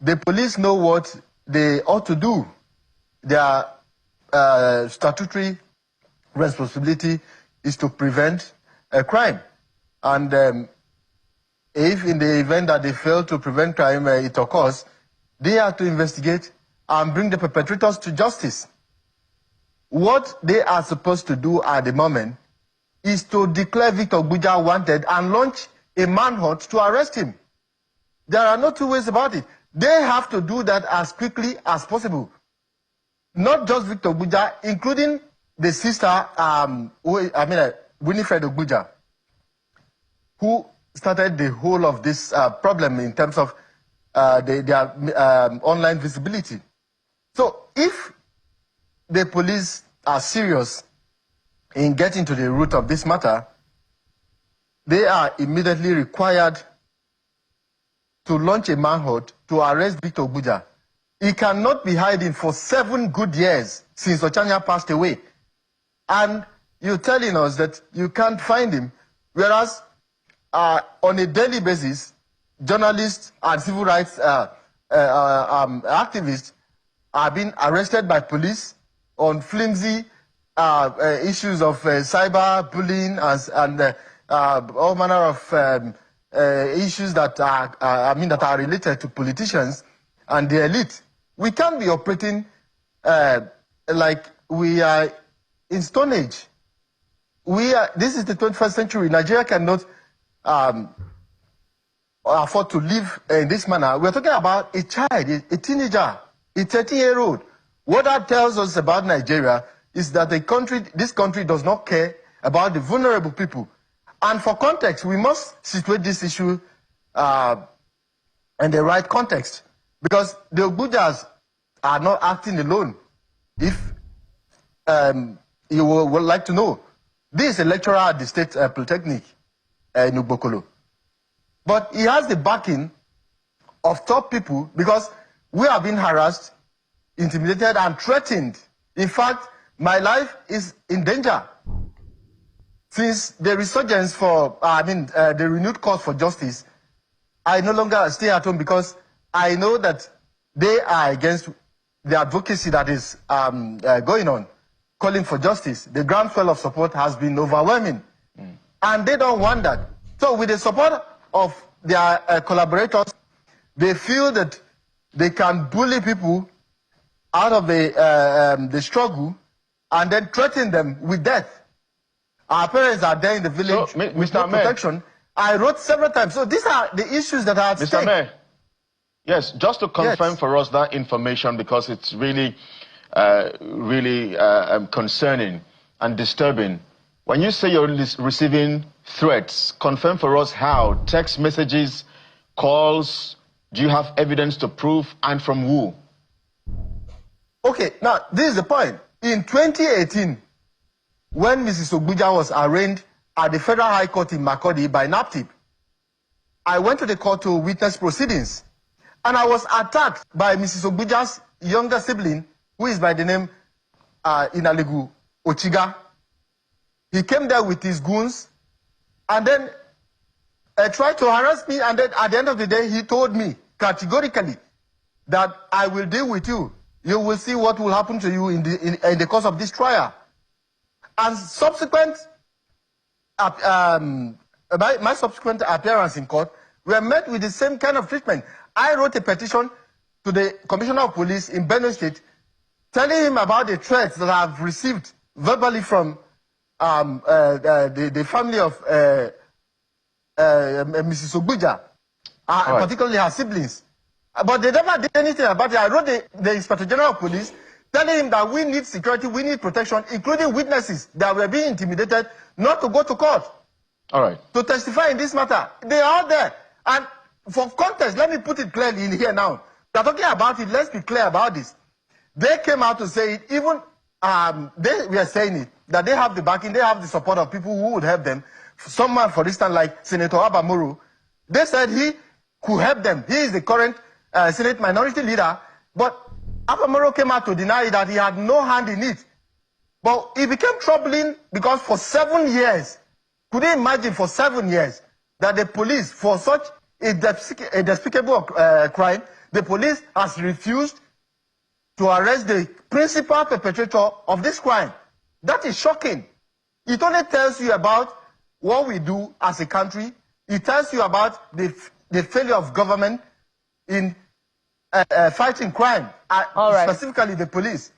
the police know what they ought to do. Their statutory responsibility is to prevent a crime. And if in the event that they fail to prevent crime, it occurs, they have to investigate and bring the perpetrators to justice. What they are supposed to do at the moment is to declare Victor Ogbuja wanted and launch a manhunt to arrest him. There are no two ways about it. They have to do that as quickly as possible. Not just Victor Ogbuja, including the sister, Winifred Ogbuja, who started the whole of this problem in terms of their online visibility. So if the police are serious in getting to the root of this matter, they are immediately required to launch a manhunt to arrest Victor Ogbuja. He cannot be hiding for 7 good years since Ochanya passed away. And you're telling us that you can't find him, whereas on a daily basis, journalists and civil rights activists are being arrested by police on flimsy issues of cyber bullying and all manner of issues that are related to politicians and the elite. We can't be operating like we are in Stone Age. This is the 21st century. Nigeria cannot afford to live in this manner. We're talking about a child, a teenager, a 13-year-old. What that tells us about Nigeria is that this country does not care about the vulnerable people. And for context, we must situate this issue in the right context. Because the Ogbujas are not acting alone. If you would like to know, this is a lecturer at the State Polytechnic in Ubokolo. But he has the backing of top people because we have been harassed, intimidated, and threatened. In fact, my life is in danger. Since the resurgence for, the renewed call for justice, I no longer stay at home because I know that they are against the advocacy that is going on, calling for justice. The groundswell of support has been overwhelming. And they don't want that. So with the support of their collaborators, they feel that they can bully people out of the struggle and then threaten them with death. Our parents are there in the village with no protection. I wrote several times. So these are the issues that are at stake. Mr. Mayor, yes, just to confirm for us that information, because it's really, concerning and disturbing. When you say you're receiving threats, confirm for us how, text messages, calls, do you have evidence to prove, and from who? Okay, now, this is the point. In 2018, when Mrs. Ogbuja was arraigned at the Federal High Court in Makurdi by NAPTIP, I went to the court to witness proceedings, and I was attacked by Mrs. Ogbuja's younger sibling, who is by the name Inalegu Ochiga. He came there with his goons, and then tried to harass me, and then at the end of the day, he told me categorically that I will deal with you. You will see what will happen to you in the course of this trial. And subsequent, my subsequent appearance in court, we were met with the same kind of treatment. I wrote a petition to the Commissioner of Police in Benue State, telling him about the threats that I've received verbally from the family of Mrs. Ogbuja, particularly her siblings. But they never did anything about it. I wrote the Inspector General of Police, telling him that we need security, we need protection, including witnesses that were being intimidated not to go to court. All right. To testify in this matter. They are there. And for context, let me put it clearly in here now. We're talking about it, let's be clear about this. They came out to say it, even they were saying it, that they have the backing, they have the support of people who would help them. Someone, for instance, like Senator Abamuru, they said he could help them. He is the current Senate minority leader, but Abamuru came out to deny that he had no hand in it. But it became troubling because for 7 years, could you imagine for 7 years that the police, for such a despicable crime, the police has refused to arrest the principal perpetrator of this crime. That is shocking. It only tells you about what we do as a country. It tells you about the failure of government in fighting crime, All right. specifically the police.